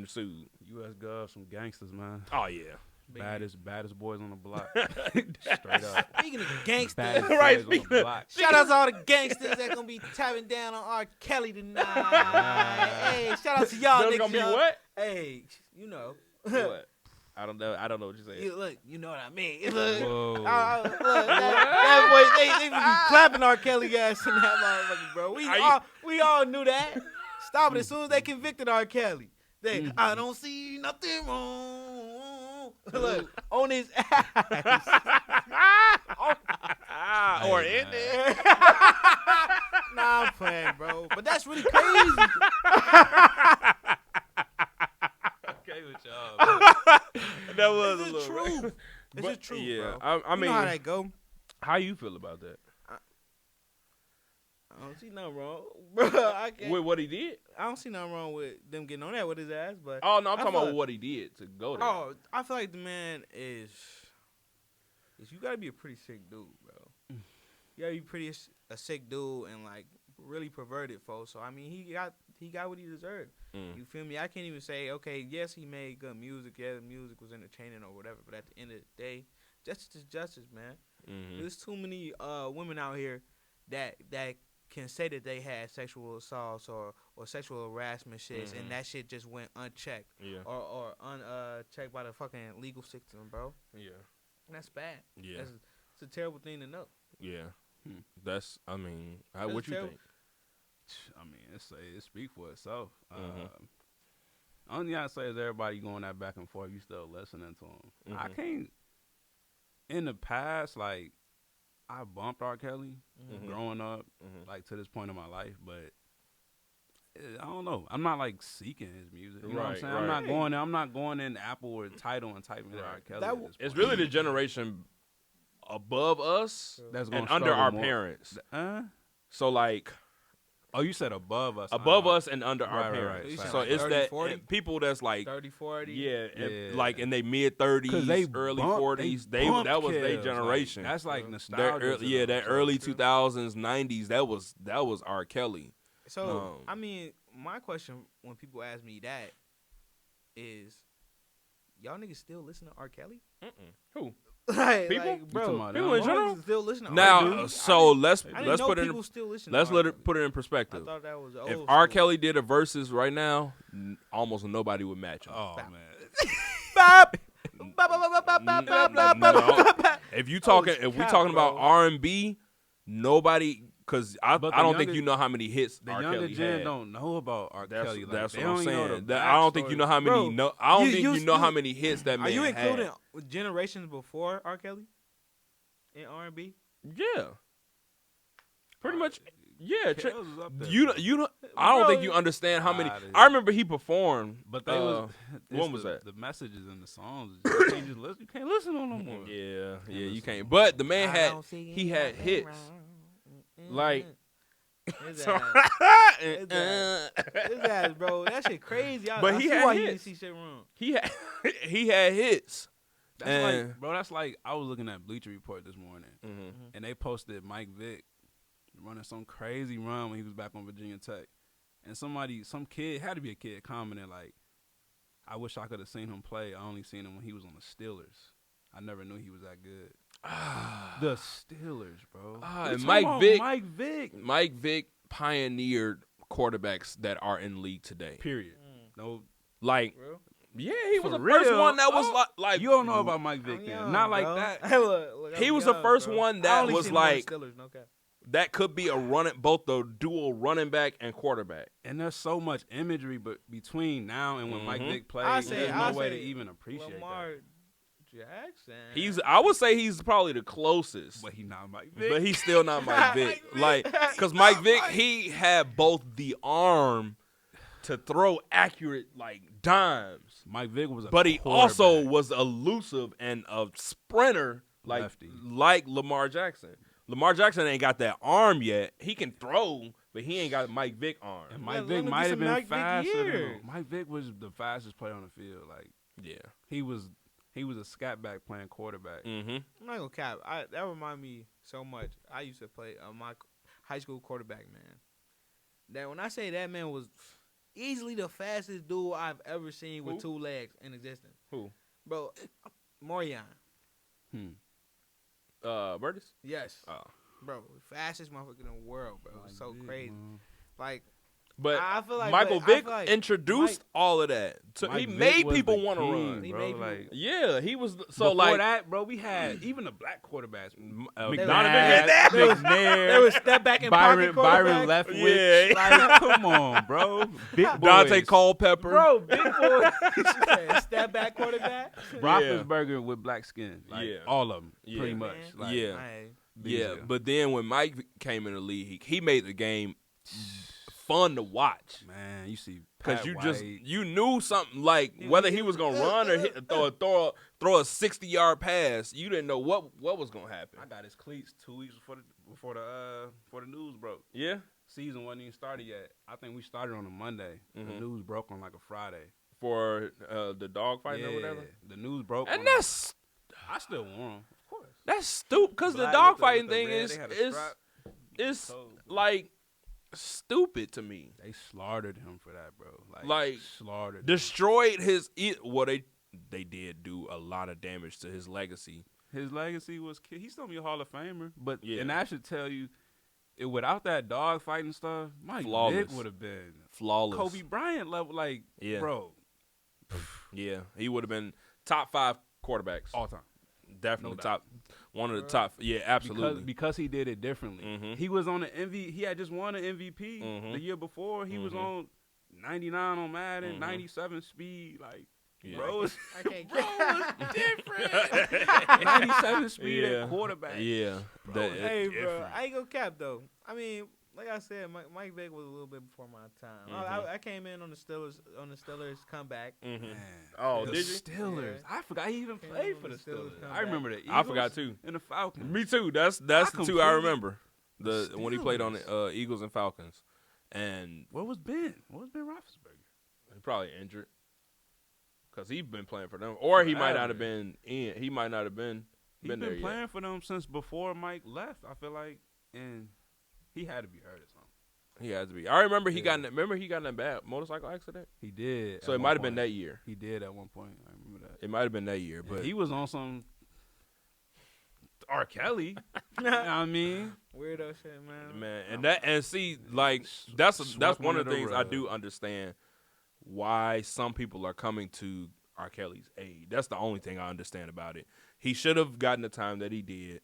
B: sued.
A: U.S. Gov, some gangsters, man.
B: Oh yeah,
A: baddest boys on the block. Straight up.
C: Speaking of gangsters,
A: Baddest
B: Right,
A: boys on the block.
C: shout out to all the gangsters that gonna be tapping down on R. Kelly tonight. Hey, shout out to y'all
B: Those
C: niggas.
B: gonna be what?
C: Hey, you know.
B: What? I don't know what you're saying.
C: Look, you know what I mean. Look,
A: Whoa.
C: look, that boy, they be clapping R. Kelly ass in that motherfucker, bro. We all knew that. Stop it as soon as they convicted R. Kelly. I don't see nothing wrong. Look, on his ass.
B: Or in there.
C: Nah, I'm playing, bro. But that's really crazy.
A: Okay with y'all.
B: That was
C: This
B: a
C: is
B: little
C: true. This is true,
B: yeah,
C: bro.
B: I mean,
C: you know how that go.
B: how you feel about that?
C: I don't see nothing wrong, bro.
B: With what he did?
C: I don't see nothing wrong with them getting on that with his ass, but
B: Oh no, I'm
C: I
B: talking
C: feel
B: about
C: like-
B: what he did to go there.
C: oh, I feel like the man is you gotta be a pretty sick dude, bro. You gotta be a sick dude and like really perverted, folks. So I mean, he got what he deserved. You feel me? I can't even say, okay, yes, he made good music. Yeah, the music was entertaining or whatever. But at the end of the day, justice is justice, man. There's too many women out here that can say that they had sexual assaults or sexual harassment shits, and that shit just went unchecked or unchecked by the fucking legal system, bro.
B: Yeah.
C: That's bad.
B: Yeah.
C: It's a terrible thing to know.
B: Yeah. That's, I mean,
C: That's
B: what you
C: terrible.
B: think?
A: I mean, it speaks for itself. Only thing I say is everybody going that back and forth. You still listening to him. I can't. In the past, like I bumped R. Kelly growing up, like to this point in my life, but I don't know. I'm not like seeking his music. You know what I'm saying?
B: Right.
A: I'm not going in Apple or Tidal and typing in R. Kelly. at this
B: It's
A: point.
B: really the generation above us
A: That's
B: and
A: gonna
B: under our
A: struggle more.
B: parents.
A: Huh?
B: So like
A: Oh, you said above us.
B: above us and under our
A: Right,
B: parents.
A: right, right.
B: So it's
C: 30,
B: that
C: 40?
B: people that's like
C: 30, 40.
B: yeah,
A: Yeah.
B: like in their mid 30s, early 40s. That was their generation.
A: That's like
B: Their
A: nostalgia.
B: that early 2000s, 90s. That was R. Kelly.
C: So I mean, my question when people ask me that is, y'all niggas still listen to R. Kelly?
B: Who?
C: like,
B: People?
C: like, bro,
A: You talking about
B: people in
C: y'all
B: general?
C: niggas still listen to R.
B: Now,
C: Kelly?
B: so let's
C: I didn't
B: let's
C: know
B: put it
C: people
B: in
C: still listen
B: let's
C: to
B: let
C: R.
B: it put it in
C: I
B: perspective.
C: thought that was
B: If
C: old
B: R.
C: school.
B: Kelly did a versus right now, almost nobody would match him.
A: Oh man.
C: Bop.
B: If you talking,
C: was
B: if we
C: cap,
B: talking about
C: bro.
B: R&B, nobody, because I
A: But the
B: don't think
A: younger-
B: you know how many hits
A: The
B: R.
A: younger
B: Kelly
A: gen
B: had.
A: don't know about R.
B: That's
A: Kelly. Like,
B: that's
A: they
B: what I'm
A: don't even know
B: saying.
A: the
B: I don't think you know how many.
C: Bro,
B: No, I don't think
C: you
B: you know how
C: still-
B: many hits that man
C: Are you including
B: had.
C: generations before R. Kelly in R&B?
B: Yeah, pretty much. Yeah,
A: Kells is up there,
B: you
A: bro.
B: you. I don't
C: Bro,
B: think you understand how many.
A: Nah, they-
B: I remember he performed.
A: But they was
B: when
A: it's
B: was
A: the,
B: that?
A: The messages in the songs. You can't just listen. You can't listen on no more.
B: Yeah, you
A: listen.
B: can't. But the man
C: I
B: had
C: don't see
B: he had
C: nothing
B: hits.
C: wrong.
B: Like-
C: His
B: So-
C: ass. His ass, bro. That shit crazy.
B: But
C: I
B: he
C: see
B: had
C: why he didn't
B: hits.
C: see shit wrong.
B: he had he had hits.
A: That's
B: And-
A: like, bro. That's like I was looking at Bleacher Report this morning, and they posted Mike Vick running some crazy run when he was back on Virginia Tech, and some kid had to be a kid commented like, "I wish I could have seen him play. I only seen him when he was on the Steelers. I never knew he was that good." The Steelers, bro.
B: Ah,
A: We
B: and
A: talking
B: Mike
A: about
B: Vick-
A: Mike Vick.
B: pioneered quarterbacks that are in league today.
A: Period. No.
B: Like
C: Bro.
B: Yeah, he was
A: For
B: the first
A: real?
B: one that was
A: Oh,
B: like
A: You don't know about Mike Vick,
C: I'm
A: then.
C: young,
A: Not like
C: bro.
A: that.
C: Look,
B: He
C: I'm
B: was the
C: young,
B: first
C: bro.
B: one
C: I
B: that
C: only
B: was
C: seen him on the
B: like
C: Steelers, no cap.
B: that could be both the dual running back and quarterback.
A: And there's so much imagery, but between now and when Mike
B: Mhm.
A: Vick played,
C: I
A: there's no way to even appreciate
C: Lamar
A: that.
C: Jackson.
B: I would say he's probably the closest,
A: But he not Mike Vick.
B: but he's still not Mike Vick. Like, because Mike Vick, he had both the arm to throw accurate like dimes,
A: Mike Vick was a
B: but he also
A: quarterback.
B: was elusive and a sprinter
A: Lefty.
B: like Lamar Jackson. Lamar Jackson ain't got that arm yet. He can throw, but he ain't got Mike Vick arm.
A: And
C: Yeah,
A: Mike
C: let
A: Vick
C: him get
A: might have
C: some
A: been
C: Mike Vick
A: faster than
C: years.
A: him. Mike Vick was the fastest player on the field. Like
B: Yeah.
A: he was a scat back playing quarterback.
B: Mm-hmm.
C: I'm not gonna cap. That remind me so much. I used to play my high school quarterback, man. That when I say that man was easily the fastest dude I've ever seen with
B: Who?
C: 2 legs in existence.
B: Who?
C: Bro, Morion.
B: Burtis?
C: Yes.
B: Oh.
C: Bro, fastest motherfucker in the world, bro. It's so crazy. Like,
B: But
C: I feel like
B: Michael
C: I
B: Vick
C: feel like
B: introduced all of that. So
A: Mike
B: he
A: Vick
B: made
A: was
B: people
A: the
B: want to
A: king,
B: run.
C: He
A: bro.
C: made
A: Like
B: Yeah, he was. So
A: before
B: like
A: that, bro, we had even the black quarterbacks.
B: McDonough,
A: McNair,
C: there was step back and
A: Byron
C: pocket
A: Leftwich.
B: Yeah.
A: Like, come on, bro. Big boys.
B: Dante Culpepper.
A: Bro, big boys.
C: step back quarterback.
A: Roethlisberger with black skin. Like,
B: Yeah.
A: all of them,
B: Yeah.
A: pretty much.
C: Man.
A: Like,
B: Yeah.
C: Hey,
B: Yeah,
A: deal.
B: but then when Mike came in the league, he made the game fun to watch.
A: Man, you see,
B: Because
A: Pat
B: you
A: White.
B: knew something like whether he was gonna run or throw a 60-yard pass, you didn't know what was gonna happen.
A: I got his cleats 2 weeks before the news broke.
B: Yeah,
A: Season wasn't even started yet. I think we started on a Monday. The
B: Mhm.
A: news broke on like a Friday.
B: for the dog fighting or whatever.
A: The news broke.
B: And
A: on I still wore them, of course.
B: that's stupid because the
A: Black
B: dog
A: with
B: fighting
A: with
B: thing
A: red,
B: is
A: they had a strap.
B: is
A: Cold, bro.
B: like stupid to me.
A: They slaughtered him for that, bro.
B: Like,
A: slaughtered. him.
B: Destroyed his they did do a lot of damage to his legacy.
A: His legacy was he's still be a Hall of Famer, but
B: Yeah.
A: and I should tell you, without that dog fighting stuff, Mike
B: Flawless.
A: Vick would have been
B: Flawless.
A: Kobe Bryant level, like
B: Yeah.
A: bro,
B: Yeah, he would have been top 5 quarterbacks.
A: all time.
B: Definitely
A: no
B: top, one of the top. Yeah, absolutely.
A: Because he did it differently.
B: Mhm.
A: He was on the MVP. He had just won an MVP
B: Mhm.
A: the year before. He was
B: Mhm.
A: on 99 on Madden,
B: Mhm.
A: 97 speed, like.
B: Yeah.
A: Bro, was
C: I can't
A: different. 97 speed
B: Yeah.
A: at quarterback.
B: Yeah,
A: Bro,
C: Hey, bro,
A: different.
C: I ain't gonna cap though. I mean, like I said, Mike Vick was a little bit before my time. I came in on the Steelers comeback.
B: Mhm.
A: Man.
B: Oh,
A: the
B: did you?
A: Steelers.
C: Yeah.
A: I forgot he even
C: Came
A: played
C: on
A: for
C: the
A: the
C: Steelers
A: Steelers.
C: come
A: I remember
C: back.
A: the Eagles
B: I forgot too.
A: and the Falcons.
B: Me too. That's the 2 I
A: completely-
B: remember. The when he played on the
A: Steelers.
B: Eagles and Falcons, and
A: Where was Ben? Where was Ben Roethlisberger?
B: he probably injured because he's been playing for them, or he might not have
A: Forever.
B: been in. He might not have been
A: He's
B: there
A: been
B: yet.
A: playing for them since before Mike left. I feel like, and he had to be hurt or something.
B: He has to be. I remember he
A: Yeah.
B: got in that bad motorcycle accident.
A: He did.
B: So
A: at
B: it
A: one
B: might have been
A: point.
B: that year.
A: He did at one point. I remember that.
B: It might have been that year,
A: But
B: but
A: he was on some R. Kelly. You know what I mean?
C: Weirdo shit, man.
B: man, and see, like that's
A: Swept
B: one of
A: under
B: the
A: the
B: things I
A: rug.
B: do understand why some people are coming to R. Kelly's aid. That's the only thing I understand about it. He should have gotten the time that he did.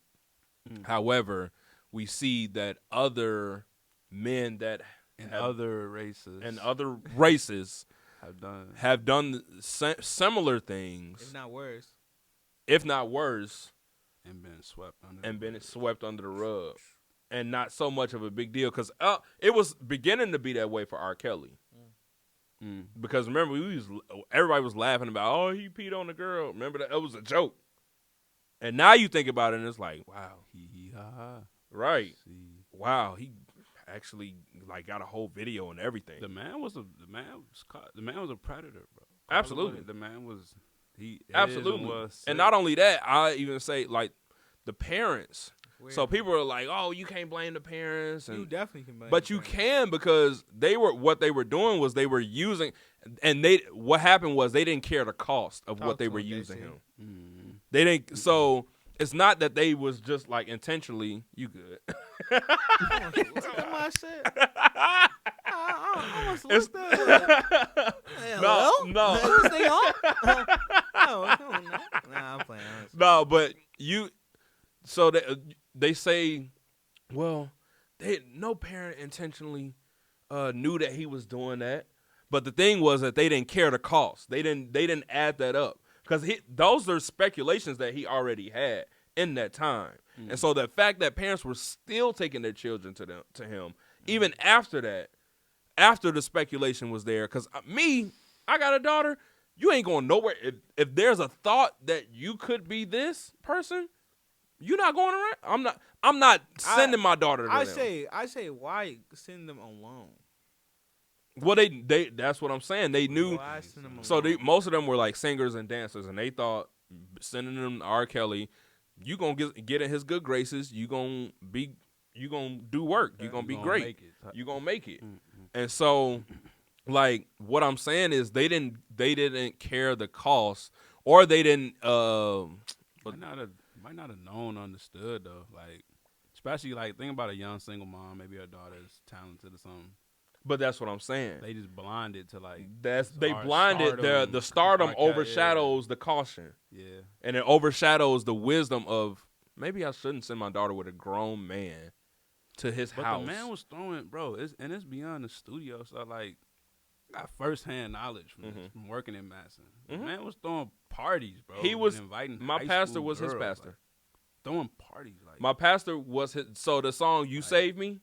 B: However, we see that other men that
A: And
B: have-
A: other races
B: and other races
A: have done.
B: have done similar things,
C: If not worse.
B: if not worse,
A: and been swept under.
B: and
A: the
B: been
A: rug.
B: swept under the rug, and not so much of a big deal because it was beginning to be that way for R. Kelly.
A: Mm.
B: Because remember, everybody was laughing about, oh, he peed on the girl. Remember that? It was a joke. And now you think about it, and it's like, wow,
A: Hee hee ha ha.
B: right?
A: See,
B: Wow, he actually like got a whole video and everything.
A: the man was a predator, bro.
B: Absolutely.
A: The man was
B: Absolutely.
A: Was
B: And not only that, I even say like the parents.
C: Weird.
B: So people are like, oh, you can't blame the parents,
C: You
B: and
C: definitely can blame
B: but
C: the
B: you
C: parents.
B: can because what they were doing was they were using, and what happened was they didn't care the cost of
C: Talk
B: what they
C: to
B: were
C: him,
B: using
C: JaeCei.
B: him.
A: Mm.
B: They didn't. So it's not that they was just like intentionally. You good?
C: What am I saying? I must
B: It's-
C: look that. Hello?
B: no.
C: Is this thing on? No, nah, I'm playing.
B: No, but so they say, well, no parent intentionally knew that he was doing that, but the thing was that they didn't care the cost. They didn't add that up because those are speculations that he already had in that time, and so the fact that parents were still taking their children to him even after that, after the speculation was there, because I got a daughter. You ain't going nowhere. If there's a thought that you could be this person, you're not going around. I'm not sending my daughter to them.
C: I say, why send them alone?
B: Well, they that's what I'm saying. They knew.
C: Why send them alone?
B: So most of them were like singers and dancers, and they thought sending them to R. Kelly, you gonna get in his good graces. You gonna do work. You gonna be great. You gonna make it. And so, like, what I'm saying is they didn't care the cost, or they didn't.
A: Might not have known, understood though. Like, especially like think about a young single mom. Maybe her daughter is talented or something.
B: But that's what I'm saying.
A: They just blinded to like
B: They blinded the stardom overshadows the caution.
A: Yeah,
B: And it overshadows the wisdom of maybe I shouldn't send my daughter with a grown man to his
A: but
B: house.
A: the man was throwing, bro. It's beyond the studio. So like, I got firsthand knowledge from this, from working in Madison. The man was throwing parties, bro.
B: He was
A: inviting.
B: my
A: high
B: pastor
A: school
B: was his
A: girls,
B: pastor.
A: like, throwing parties like
B: My pastor was his. So the song "You Saved Me,"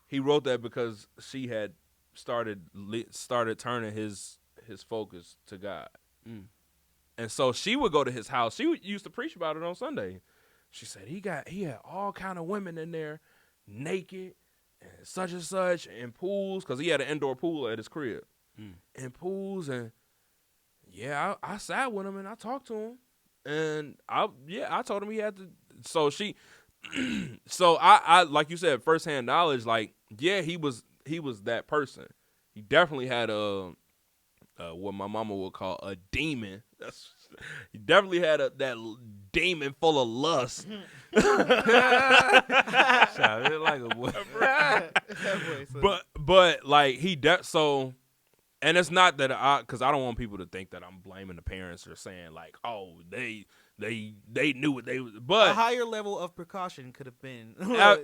B: he wrote that because she had started turning his focus to God, and so she would go to his house. She used to preach about it on Sunday. She said he had all kind of women in there, naked and such in pools because he had an indoor pool at his crib, and pools and I sat with him and I talked to him. And I told him he had to. So so I like you said, firsthand knowledge. Like, yeah, he was that person. He definitely had what my mama would call a demon. He definitely had that demon full of lust.
A: sounded like a boy.
B: but like so. And it's not that because I don't want people to think that I'm blaming the parents or saying like, oh, they knew what they was. But
C: a higher level of precaution could have been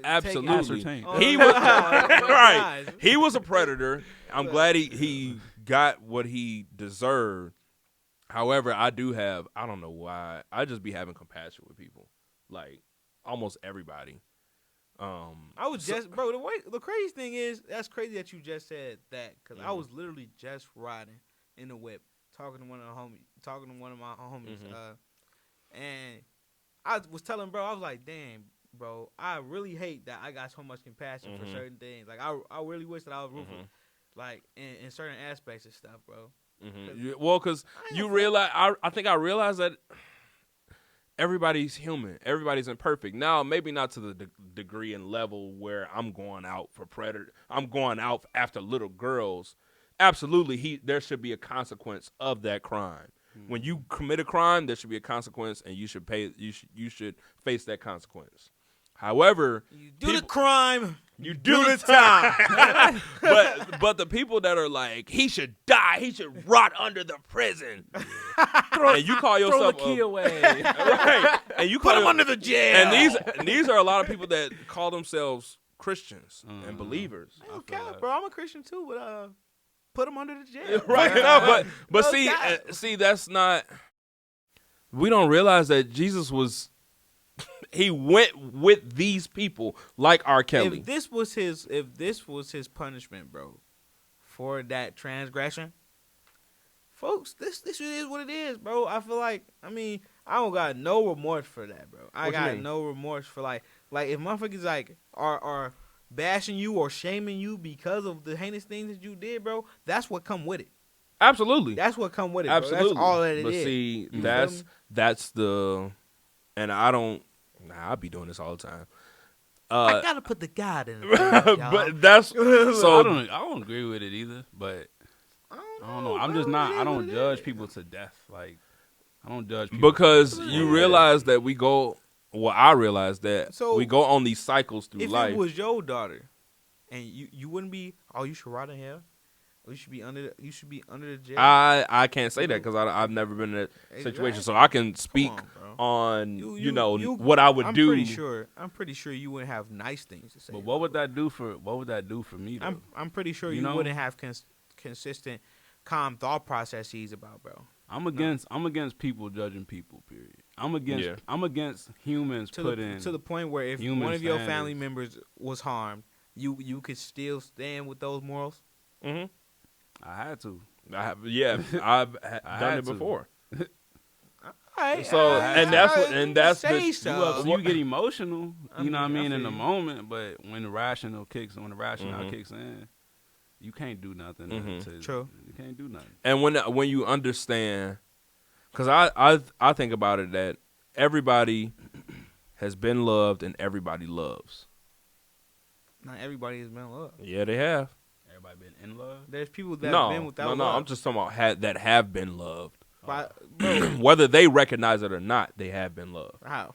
B: absolutely.
A: Taken.
B: He was right. He was a predator. I'm glad he got what he deserved. However, I don't know why. I just be having compassion with people, like almost everybody.
C: I was bro. The crazy thing is, that's crazy that you just said that because I was literally just riding in the whip, talking to one of my homies, and I was telling bro, I was like, damn, bro, I really hate that I got so much compassion for certain things. Like, I really wish that I was ruthless, like in certain aspects of stuff, bro.
B: Well, because you realize, I think I realized that. Everybody's human. Everybody's imperfect. Now, maybe not to the degree and level where I'm going out for predator. I'm going out after little girls. Absolutely, there should be a consequence of that crime. When you commit a crime, there should be a consequence, and you should pay. You should face that consequence. However,
C: you do the crime,
B: you do the time. but the people that are like, he should die, he should rot under the prison, and you call yourself
C: throw the key away,
B: right? And you
C: put him under the jail.
B: And these are a lot of people that call themselves Christians and believers.
C: Okay, bro, I'm a Christian too, but put him under the jail,
B: right? No, but see, that's not. We don't realize that Jesus was. He went with these people like R. Kelly.
C: If this was his punishment, bro, for that transgression, folks, this is what it is, bro. I feel like, I don't got no remorse for that, bro. I got no remorse for like if motherfuckers like are bashing you or shaming you because of the heinous things that you did, bro. That's what come with it.
B: Absolutely,
C: that's what come with it.
B: Absolutely,
C: bro. That's all that it is.
B: But see, that's the, and I don't. I'll be doing this all the time.
C: I gotta put the God in it,
B: but that's so.
A: I don't agree with it either. But I don't know. I'm just not. I don't judge people to death. Like, I don't judge people
B: Because
A: for
B: you
A: that.
B: realize that we go. Well, I realize that
C: So,
B: we go on these cycles through
C: if
B: life.
C: it was your daughter, and you wouldn't be, oh, you should rot in hell. Or you should be under the jail.
B: I can't say that because I've never been in that situation, so I can speak on what I would do.
C: I'm pretty sure you wouldn't have nice things to say.
A: But what would that do for me though?
C: I'm pretty sure
A: You
C: you
A: know?
C: wouldn't have consistent, calm thought processes about, bro.
A: I'm against people judging people. Period. I'm against humans
C: to
A: putting
C: the point where if
A: human
C: one of your
A: standards.
C: family members was harmed, you could still stand with those morals.
B: Mm-hmm.
A: I had to.
B: I've done
A: had
B: it
A: to.
B: before.
C: Right,
B: So, and that's
C: say
B: the-
C: so.
A: You get emotional, you know what I mean, in the
C: feel you.
A: moment, but when the rationale kicks in, you can't do nothing.
B: Mhm.
C: True.
A: You can't do nothing.
B: And when you understand, because I think about it that everybody has been loved and everybody loves.
C: Not everybody has been loved.
B: Yeah, they have.
A: Everybody been in love.
C: There's people that have been without
B: no.
C: love.
B: I'm just talking about that have been loved.
C: Bro,
B: Whether they recognize it or not, they have been loved
C: how?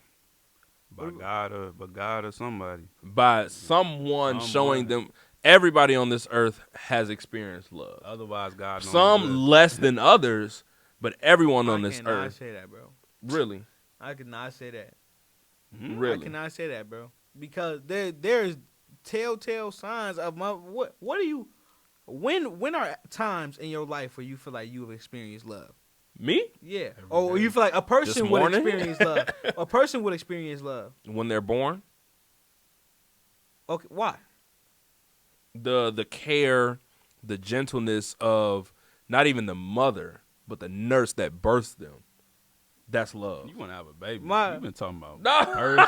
A: By God or somebody.
B: by someone
A: Someone.
B: showing them. Everybody on this earth has experienced love.
A: Otherwise, God knows
B: Some
A: good.
B: less than others, but everyone on this
C: I cannot
B: earth.
C: say that, bro.
B: Really,
C: I cannot say that.
A: Mhm.
B: really.
C: I cannot say that, bro. Because there's telltale signs of what are you? When are times in your life where you feel like you have experienced love?
B: Me?
C: Yeah.
A: Every
C: Or
A: day.
C: you feel like a person
B: This
C: would
B: morning?
C: experience love. A person would experience love.
B: When they're born,
C: Okay, why?
B: the care, the gentleness of not even the mother, but the nurse that births them. That's love.
A: You want to have a baby?
C: My-
A: You've been talking about
B: No.
A: birth.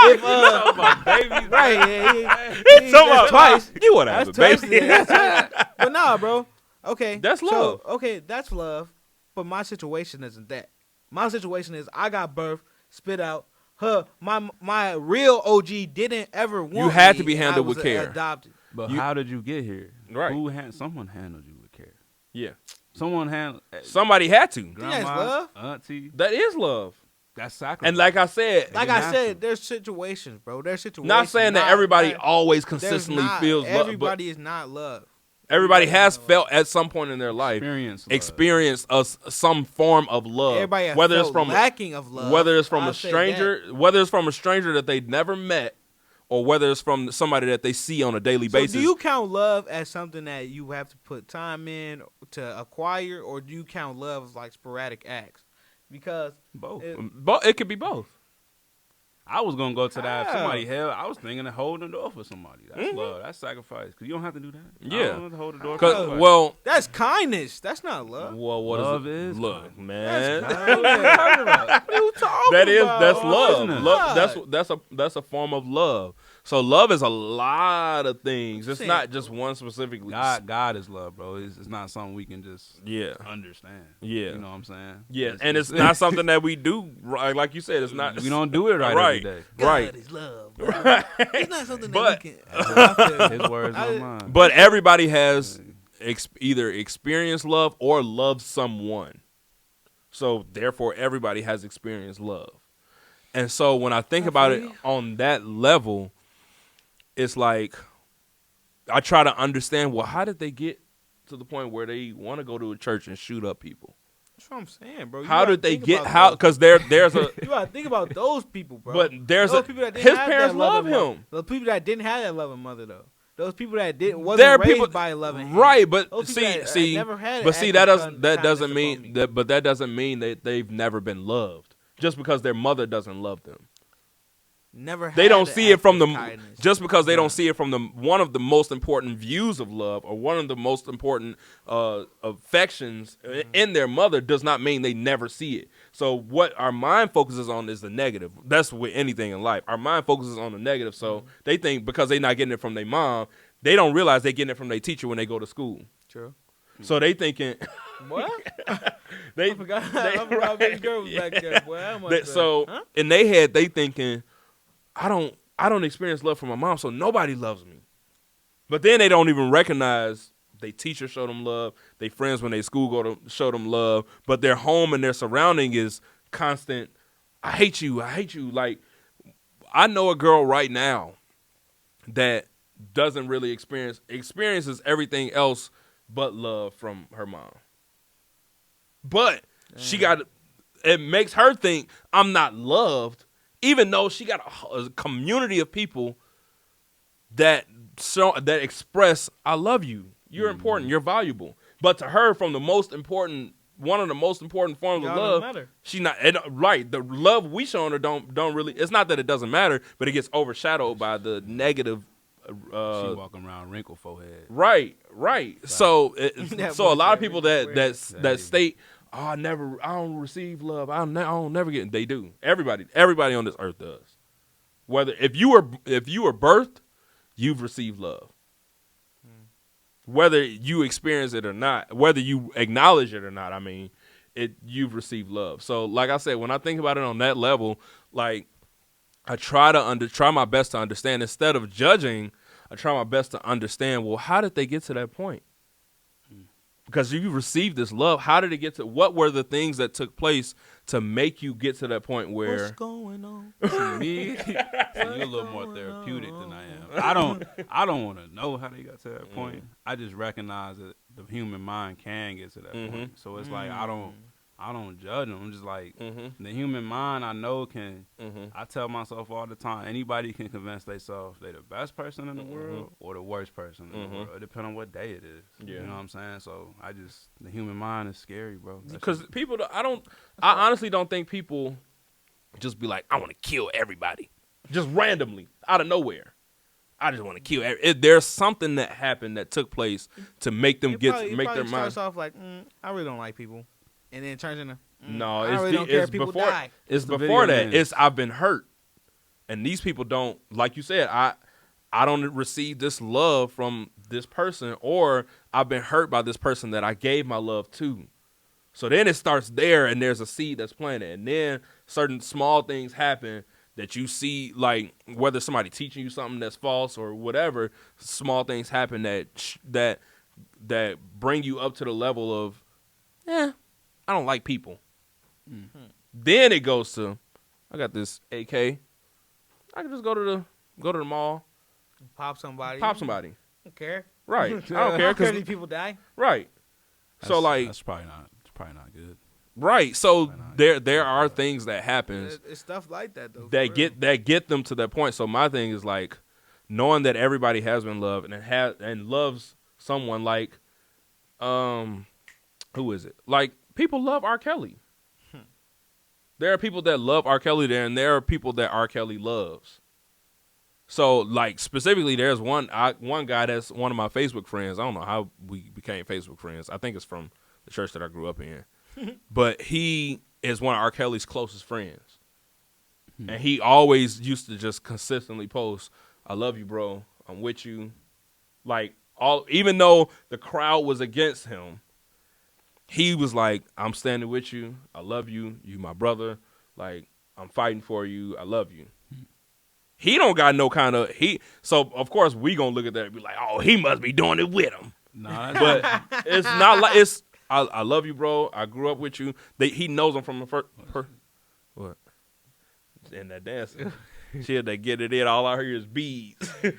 C: If
A: talking about babies,
C: right, yeah,
B: Talking
C: that's
B: about-
C: twice.
B: You want to have
C: That's
B: a
C: twice.
B: baby?
C: Yeah, that's twice. But nah, bro. Okay,
B: That's
C: so,
B: love.
C: okay, that's love. But my situation isn't that. My situation is I got birth, spit out. My real OG didn't ever want.
B: You had
C: me,
B: to be
C: and I
B: handled
C: was
B: with care.
C: Adopted.
A: But
B: You-
A: how did you get here?
B: Right.
A: Someone handled you with care.
B: Yeah.
A: Someone handled
B: Somebody had to.
A: grandma,
C: love.
A: auntie.
B: That is love.
A: That's sacrifice.
B: And like I said,
C: Like
A: didn't
C: I
A: have
C: said,
A: to.
C: there's situations, bro. There's situations.
B: not saying that everybody always
C: there's
B: consistently
C: not-
B: feels love, but
C: Everybody is not love.
B: everybody has
C: everybody
B: felt at some point in their life experienced some form of love.
C: Everybody has
B: whether it's
C: felt
B: from
C: lacking of love.
B: whether it's from
C: I'll
B: a
C: say
B: stranger, whether it's from a stranger that they'd never met, or whether it's from somebody that they see on a daily
C: that. So
B: basis.
C: do you count love as something that you have to put time in to acquire, or do you count love as like sporadic acts? Because
A: both.
B: It could be both.
A: I was gonna go to that. If
C: How?
A: somebody held. I was thinking of holding the door for somebody. That's
B: Mhm.
A: love. That's sacrifice. Because you don't have to do that.
B: Yeah.
A: I don't have to hold the door. For
B: Cause
A: somebody.
B: well,
C: that's kindness. That's not love.
B: what
A: Love
B: is
A: is
B: it? Look,
A: kindness.
B: man.
C: What you talking about?
B: That's love.
C: Love.
B: That's a form of love. So love is a lot of things. It's not just one specifically.
A: God is love, bro. It's not something we can just
B: Yeah.
A: understand.
B: Yeah.
A: You know what I'm saying?
B: Yeah, and it's not something that we do. Right, like you said, it's not.
A: We don't do it right,
B: Right.
A: every day.
B: Right.
C: God is love. Bro.
B: Right.
C: It's not something
B: But-
C: that we can.
A: His words, not mine.
B: But everybody has either experienced love or loved someone. So therefore, everybody has experienced love. And so when I think about it on that level, it's like I try to understand. Well, how did they get to the point where they want to go to a church and shoot up people?
C: That's what I'm saying, bro. You
B: How
C: gotta
B: did they
C: think
B: get?
C: about
B: How?
C: those.
B: Because there's a.
C: You gotta think about those people, bro.
B: But there's
C: those
B: a.
C: people that didn't
B: His
C: have
B: parents
C: that
B: love
C: loving mother.
B: him.
C: The people that didn't have that loving mother, though. Those people that wasn't
B: There are
C: raised
B: people
C: by a loving hand.
B: right, but
C: Those people that
B: see,
C: never had
B: but see
C: active
B: that
C: kindness
B: doesn't
C: upon
B: mean
C: me.
B: that, but that doesn't mean that they've never been loved just because their mother doesn't love them.
C: Never.
B: They
C: had
B: don't
C: the
B: see it from the
C: active kindness.
B: just because they
C: Nah.
B: don't see it from the one of the most important views of love or one of the most important affections in their mother does not mean they never see it. So what our mind focuses on is the negative. That's with anything in life. Our mind focuses on the negative. So they think because they're not getting it from their mom, they don't realize they're getting it from their teacher when they go to school.
C: True.
B: So they thinking
C: What?
B: they
C: I forgot baby girl was back there, boy. I must
B: so
C: huh?
B: in their head they thinking, I don't experience love from my mom, so nobody loves me. But then they don't even recognize they teachers show them love. They friends when they school go to show them love. But their home and their surrounding is constant. I hate you. I hate you. Like, I know a girl right now that doesn't really experiences everything else but love from her mom. But it makes her think I'm not loved, even though she got a community of people that express I love you. You're important. You're valuable. But to her, from one of the most important forms of love, she's not right. The love we showing her don't really. It's not that it doesn't matter, but it gets overshadowed by the negative.
A: She walking around wrinkled forehead.
B: Right. So a lot of people that state, oh, I don't receive love. I don't never get. They do. Everybody on this earth does. Whether if you were birthed, you've received love. Whether you experience it or not, whether you acknowledge it or not, I mean, you've received love. So, like I said, when I think about it on that level, like I try my best to understand instead of judging. I try my best to understand. Well, how did they get to that point? Because you received this love, how did it get to? What were the things that took place to make you get to that point where?
C: What's going on?
A: Me, so you're a little more therapeutic than I am. I don't want to know how they got to that point. I just recognize that the human mind can get to that point. So it's like I don't judge them. I'm just like the human mind. I know can. I tell myself all the time. Anybody can convince themselves they're the best person in the world or the worst person in the world, depending on what day it is. Yeah. You know what I'm saying? So the human mind is scary, bro.
B: Because people, I honestly don't think people just be like, I want to kill everybody, just randomly out of nowhere. I just want to kill. There's something that happened that took place to make them make their mind.
C: Starts off like, I really don't like people. And then it turns into
B: no.
C: It's before
B: die. It's before that. It's I've been hurt, and these people don't, like you said. I don't receive this love from this person, or I've been hurt by this person that I gave my love to. So then it starts there, and there's a seed that's planted, and then certain small things happen that you see, like whether somebody teaching you something that's false or whatever. Small things happen that bring you up to the level of, I don't like people. Then it goes to, I got this AK. I can just go to the mall,
C: pop somebody.
B: I
C: don't care.
B: Right. I don't care
C: because these people die.
B: Right. So like
A: that's probably not good.
B: Right. So there are things that happen.
C: It's stuff like that though.
B: That get them to that point. So my thing is like knowing that everybody has been loved and loves someone like who is it? Like people love R. Kelly. There are people that love R. Kelly there, and there are people that R. Kelly loves. So, like, specifically, there's one guy that's one of my Facebook friends. I don't know how we became Facebook friends. I think it's from the church that I grew up in. But he is one of R. Kelly's closest friends. And he always used to just consistently post, I love you, bro. I'm with you. Like, even though the crowd was against him, he was like, I'm standing with you. I love you. You my brother. Like, I'm fighting for you. I love you. He don't got no kind of so of course we gonna look at that and be like, oh, he must be doing it with him.
A: Nah,
B: but it's not like it's. I love you, bro. I grew up with you. He knows him from the first. What? And that dancing, shit, they get it in. All I hear is beads.
A: Seen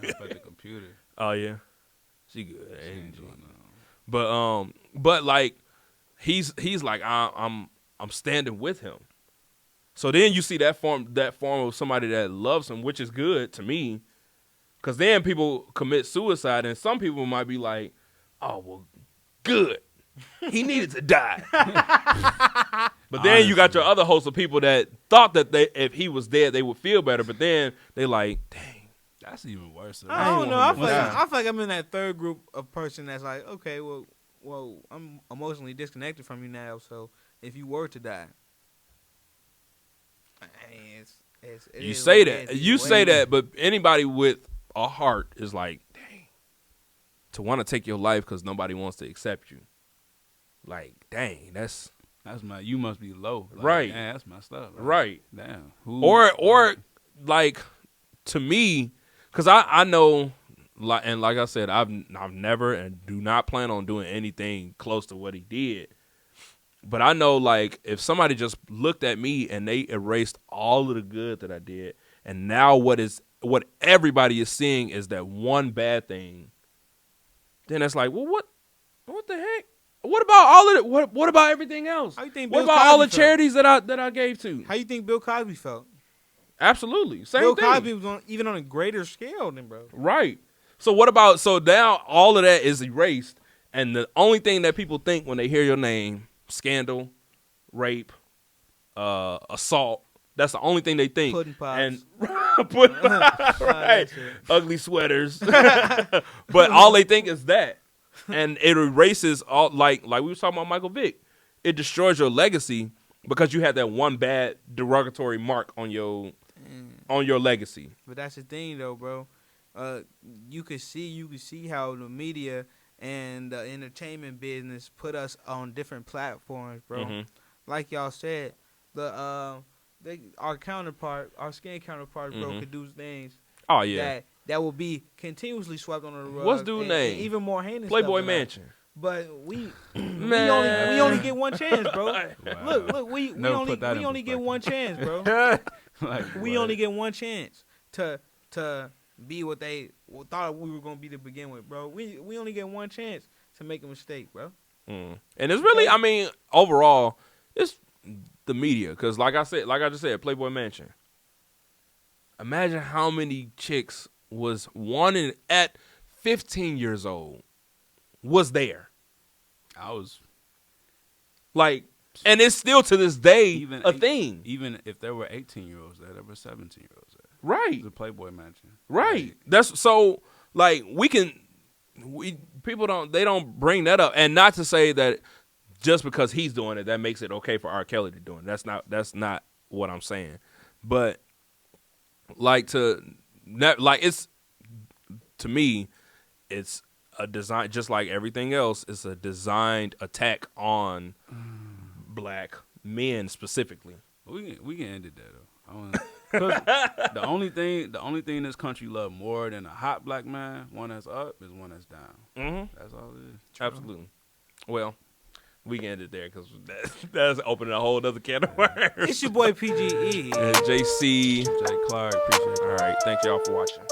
A: her at the computer.
B: Oh yeah, she good. But like he's like I'm standing with him. So then you see that form of somebody that loves him, which is good to me, because then people commit suicide, and some people might be like, "Oh well, good, he needed to die." But then you got your other host of people that thought that if he was dead, they would feel better. But then they like, dang,
A: that's even worse.
C: I don't know. I feel like I'm in that third group of person that's like, okay, well, I'm emotionally disconnected from you now. So if you were to die.
B: You say that, but anybody with a heart is like, dang, to want to take your life because nobody wants to accept you. Like, dang, that's
A: you must be low. Like,
B: right.
A: Damn, that's my stuff.
B: Right.
A: Damn.
B: Or like, to me, because I know like I said, I've never and do not plan on doing anything close to what he did. But I know, like, if somebody just looked at me and they erased all of the good that I did, and now what everybody is seeing is that one bad thing, then it's like, well, what the heck? What about all of it? What about everything else?
C: How you think
B: What
C: Bill
B: about all the
C: Cosby felt?
B: charities that I gave to?
C: How you think Bill Cosby felt?
B: Absolutely, same
C: Bill
B: thing.
C: Cosby was even on a greater scale than bro.
B: Right. So what about, so now all of that is erased, and the only thing that people think when they hear your name, scandal, rape, assault, that's the only thing they think.
C: Pudding pops.
B: And right. Ugly sweaters. But all they think is that. And it erases all, like we were talking about Michael Vick. It destroys your legacy because you had that one bad derogatory mark on your legacy.
C: But that's the thing though, bro. You could see how the media and the entertainment business put us on different platforms, bro.
B: Mm-hmm.
C: Like y'all said, our skin counterparts, bro,
B: Mm-hmm.
C: could do things
B: Oh yeah.
C: that will be continuously swept under the rug.
B: What's dude name?
C: and even more heinous
B: Playboy
C: stuff than that.
B: Mansion.
C: But we
B: Man.
C: only get one chance, bro.
A: Wow.
C: Look, we
A: Never
C: only
A: put that in
C: get
A: perspective.
C: one chance, bro.
A: Like,
C: We
A: what?
C: only get one chance to be what they thought we were gonna be to begin with, bro. We only get one chance to make a mistake, bro.
B: Mm. And it's really, I mean, overall, it's the media. Because like I just said, Playboy Mansion. Imagine how many chicks was wanted at 15 years old was there.
A: I was
B: Like, and it's still to this day
A: even
B: a thing.
A: Even if there were 18-year-olds there were 17-year-olds there.
B: Right.
A: The Playboy Mansion.
B: Right.
A: Like,
B: That's so, like, people don't bring that up. And not to say that just because he's doing it, that makes it okay for R. Kelly to do it. That's not what I'm saying. But it's, to me, it's a design, just like everything else, it's a designed attack on black men specifically.
A: we can end it there though. I wanna, 'cause the only thing this country love more than a hot black man, one that's up, is one that's down.
B: Mm-hmm.
A: That's all it is.
B: Absolutely. Well, we can end it there because that's opening a whole other can of worms.
C: It's your boy PGE.
B: And JaeCei.
A: Jay Clark, appreciate it.
B: All right. Thank y'all for watching.